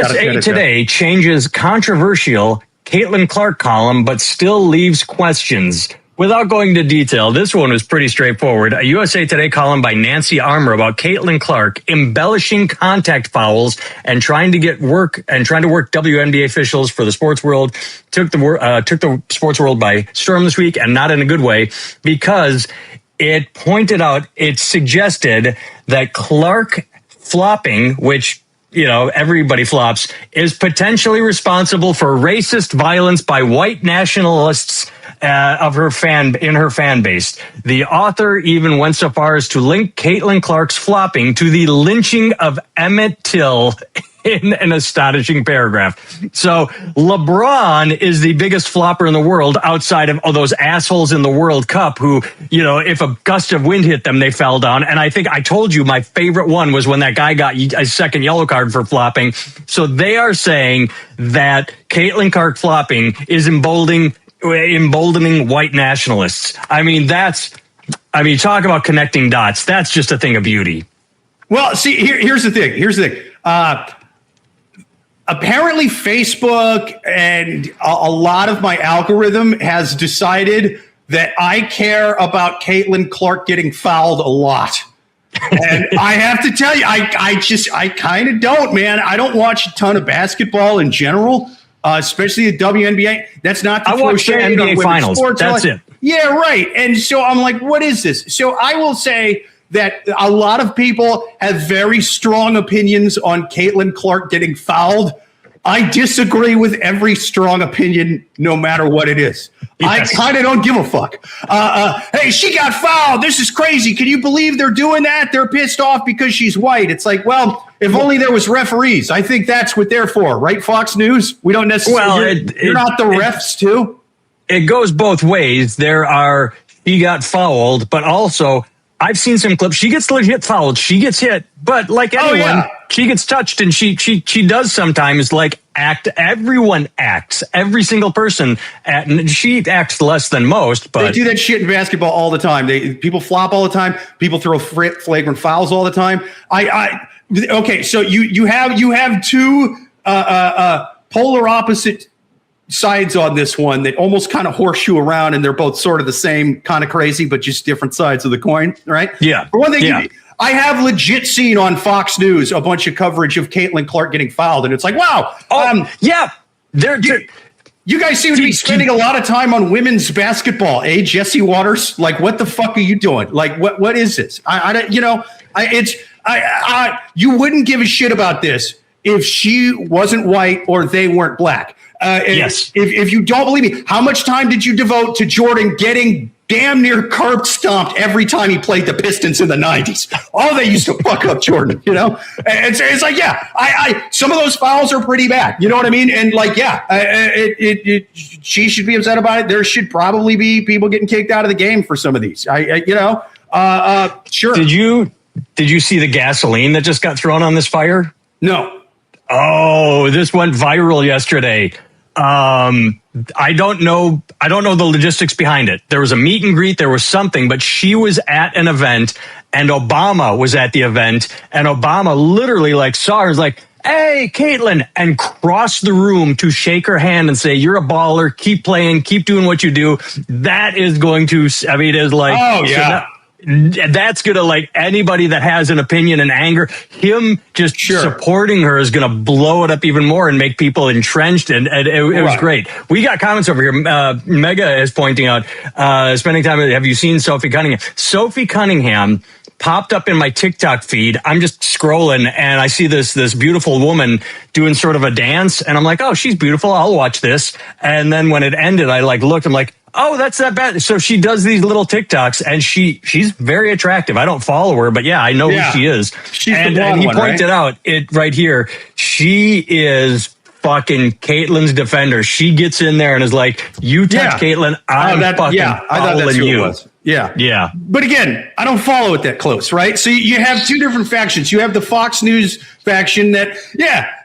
USA Today changes controversial Caitlin Clark column, but still leaves questions. Without going into detail, this one was pretty straightforward. A USA Today column by Nancy Armour about Caitlin Clark embellishing contact fouls and trying to work WNBA officials for the sports world took the sports world by storm this week, and not in a good way, because it suggested that Clark flopping, which everybody flops, is potentially responsible for racist violence by white nationalists in her fan base. The author even went so far as to link Caitlin Clark's flopping to the lynching of Emmett Till in an astonishing paragraph. So LeBron is the biggest flopper in the world outside of those assholes in the World Cup who, if a gust of wind hit them, they fell down. And I think I told you my favorite one was when that guy got a second yellow card for flopping. So they are saying that Caitlin Clark flopping is emboldening white nationalists. Talk about connecting dots. That's just a thing of beauty. Well, see, here's the thing. Apparently Facebook and a lot of my algorithm has decided that I care about Caitlin Clark getting fouled a lot. And I have to tell you, I kind of don't, man. I don't watch a ton of basketball in general, especially the WNBA. That's not the I watch the NBA finals. Sports. That's it. Yeah, right. And so I'm like, what is this? So I will say that a lot of people have very strong opinions on Caitlin Clark getting fouled. I disagree with every strong opinion, no matter what it is. Yes. I kind of don't give a fuck. Hey, she got fouled. This is crazy. Can you believe they're doing that? They're pissed off because she's white. It's like, well, if only there was referees. I think that's what they're for, right, Fox News? We don't necessarily. You're not the refs, too? It goes both ways. He got fouled, but also I've seen some clips. She gets legit fouled. She gets hit, but like anyone, she gets touched, and she does sometimes act. Everyone acts. Every single person, and she acts less than most. But they do that shit in basketball all the time. People flop all the time. People throw flagrant fouls all the time. Okay, so you have two polar opposite sides on this one that almost kind of horseshoe around, and they're both sort of the same kind of crazy, but just different sides of the coin, right? Yeah. For one thing, I have legit seen on Fox News a bunch of coverage of Caitlin Clark getting fouled, and it's like, wow. You guys seem to be spending a lot of time on women's basketball, Jesse Waters? Like, what the fuck are you doing? Like, what is this? You wouldn't give a shit about this if she wasn't white or they weren't black. Yes. If you don't believe me, how much time did you devote to Jordan getting damn near curb stomped every time he played the Pistons in the 90s? Oh, they used to fuck up Jordan, And it's like, some of those fouls are pretty bad. You know what I mean? And she should be upset about it. There should probably be people getting kicked out of the game for some of these. Sure. Did you see the gasoline that just got thrown on this fire? No. Oh, this went viral yesterday. I don't know the logistics behind it. There was a meet and greet, there was something, but she was at an event and Obama was at the event, and Obama literally saw her, was like, "Hey, Caitlin," and crossed the room to shake her hand and say, "You're a baller. Keep playing. Keep doing what you do." That is going to, it's like, oh yeah. That's going to, anybody that has an opinion and anger, him just supporting her is going to blow it up even more and make people entrenched. And it was great. We got comments over here. Mega is pointing out, spending time, have you seen Sophie Cunningham? Sophie Cunningham popped up in my TikTok feed. I'm just scrolling and I see this beautiful woman doing sort of a dance. And I'm like, oh, she's beautiful. I'll watch this. And then when it ended, I looked, I'm like, oh, that's that bad. So she does these little TikToks, and she's very attractive. I don't follow her, but I know who she is. And he pointed out it right here. She is fucking Caitlin's defender. She gets in there and is like, "You touch Caitlin, I'm fucking following you." Yeah. But again, I don't follow it that close, right? So you have two different factions. You have the Fox News faction that,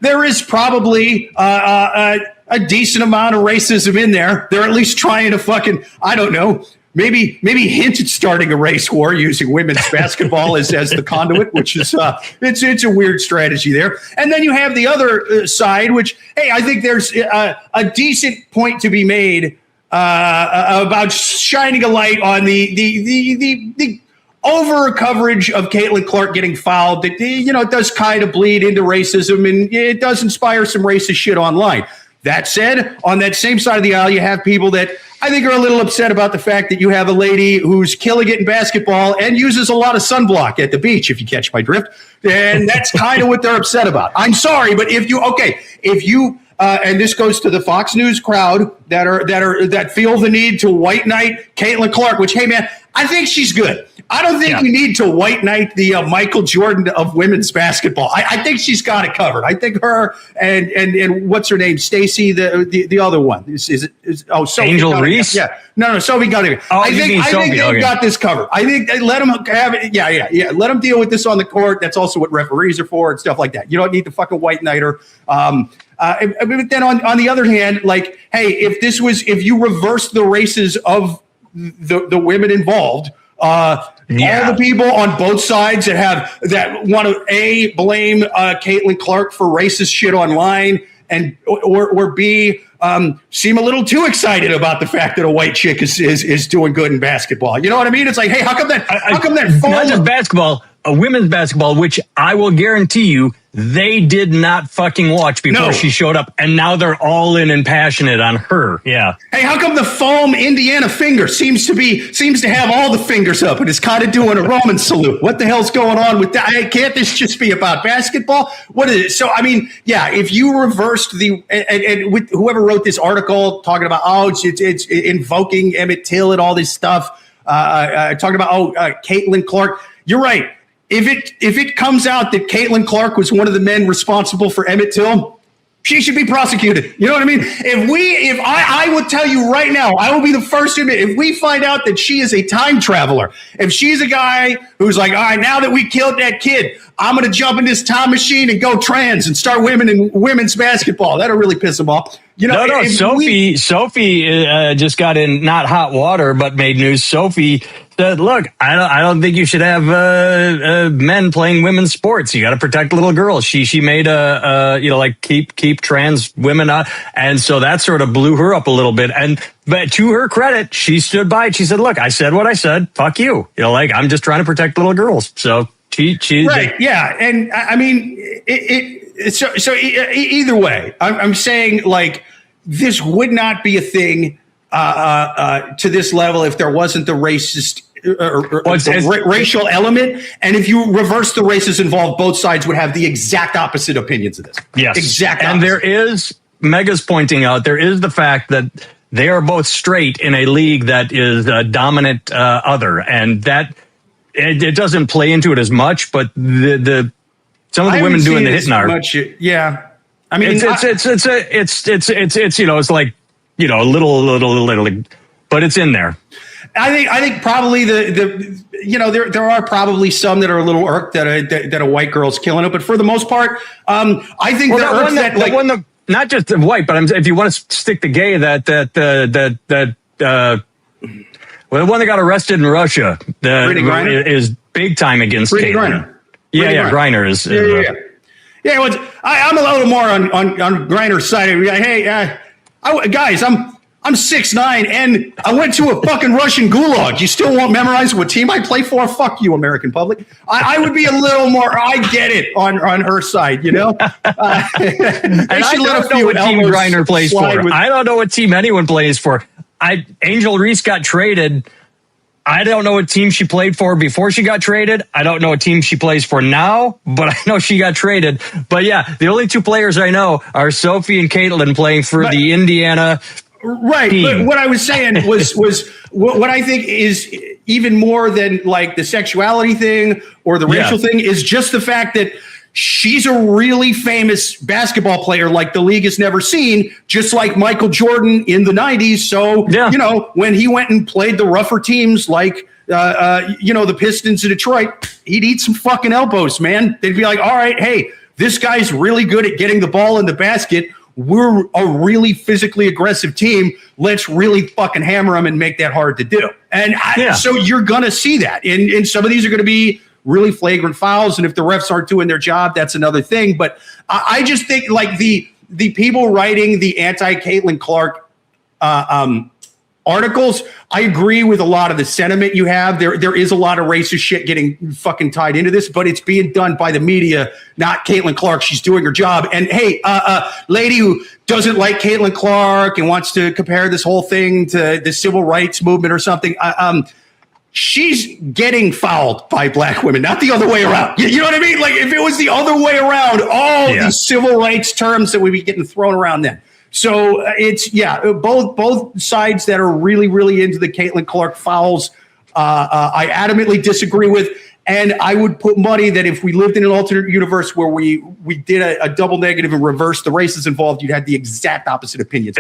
there is probably a decent amount of racism in there. They're at least trying to fucking, I don't know, maybe hint at starting a race war using women's basketball as the conduit, which is it's a weird strategy there. And then you have the other side, which, hey, I think there's a decent point to be made about shining a light on the over coverage of Caitlin Clark getting fouled. That, it does kind of bleed into racism, and it does inspire some racist shit online. That said, on that same side of the aisle, you have people that I think are a little upset about the fact that you have a lady who's killing it in basketball and uses a lot of sunblock at the beach, if you catch my drift. And that's kind of what they're upset about. I'm sorry, but if you and this goes to the Fox News crowd that feel the need to white knight Caitlin Clark, which, hey man, I think she's good. I don't think we need to white knight the Michael Jordan of women's basketball. I think she's got it covered. I think her and what's her name, Stacey, the other one is Sophie Angel Reese. Yeah, no, Sophie got it. Oh, I think they've got this covered. I think let them have it. Yeah. Let them deal with this on the court. That's also what referees are for and stuff like that. You don't need to fucking white knight her. But then on the other hand, like, hey, if you reverse the races of the women involved, all the people on both sides that want to blame Caitlin Clark for racist shit online and or B seem a little too excited about the fact that a white chick is doing good in basketball. You know what I mean? It's like, hey, how come that not just basketball, women's basketball, which I will guarantee you they did not fucking watch before she showed up, and now they're all in and passionate on her. Yeah. Hey, how come the foam Indiana finger seems to have all the fingers up and is kind of doing a Roman salute? What the hell's going on with that? Hey, can't this just be about basketball? What is it? So, I mean, yeah, if you reversed and with whoever wrote this article talking about, it's invoking Emmett Till and all this stuff, talking about, Caitlin Clark, you're right. If it comes out that Caitlin Clark was one of the men responsible for Emmett Till, she should be prosecuted. You know what I mean? If I would tell you right now, I will be the first to admit, if we find out that she is a time traveler, if she's a guy who's like, all right, now that we killed that kid, I'm going to jump in this time machine and go trans and start women's basketball. That'll really piss them off. Sophie just got in not hot water, but made news. Sophie said, "Look, I don't think you should have men playing women's sports. You got to protect little girls." She made keep trans women out, and so that sort of blew her up a little bit. But to her credit, she stood by it. She said, "Look, I said what I said. Fuck you. I'm just trying to protect little girls." So she right, yeah, and I mean So either way, I'm saying, like, this would not be a thing to this level if there wasn't the racist racial element. And if you reverse the races involved, both sides would have the exact opposite opinions of this. Yes. Exact opposite. And there is, Mega's pointing out, there is the fact that they are both straight in a league that is a dominant other. And that it doesn't play into it as much, but some of the women doing the hitting are. Yeah. I mean, it's like, little, but it's in there. I think probably there are probably some that are a little irked that a white girl's killing it, but for the most part, I think not just the white, but if you want to stick to gay, the one that got arrested in Russia, is big time against Caitlin. Yeah, Griner is. Yeah, I'm a little more on Griner's side. Hey, guys, I'm 6'9", and I went to a fucking Russian gulag. You still won't memorize what team I play for? Fuck you, American public. I would be a little more, I get it, on her side, And I don't know what team Griner plays for. I don't know what team anyone plays for. Angel Reese got traded. I don't know what team she played for before she got traded. I don't know what team she plays for now, but I know she got traded. But yeah, the only two players I know are Sophie and Caitlin playing for the Indiana team. But what I was saying was what I think is even more than like the sexuality thing or the racial thing is just the fact that she's a really famous basketball player like the league has never seen, just like Michael Jordan in the 90s. So, when he went and played the rougher teams like, the Pistons of Detroit, he'd eat some fucking elbows, man. They'd be like, all right, hey, this guy's really good at getting the ball in the basket. we're a really physically aggressive team. Let's really fucking hammer them and make that hard to do. And so you're going to see that. And some of these are going to be really flagrant fouls. And if the refs aren't doing their job, that's another thing. But I just think like the people writing the anti-Caitlin Clark articles, I agree with a lot of the sentiment you have. There is a lot of racist shit getting fucking tied into this, but it's being done by the media, not Caitlin Clark. She's doing her job. And hey, lady who doesn't like Caitlin Clark and wants to compare this whole thing to the civil rights movement or something, she's getting fouled by black women, not the other way around. You know what I mean? Like if it was the other way around, all these civil rights terms that would be getting thrown around then. So it's both sides that are really, really into the Caitlin Clark fouls. I adamantly disagree with, and I would put money that if we lived in an alternate universe where we did a double negative and reversed the races involved, you'd have the exact opposite opinions.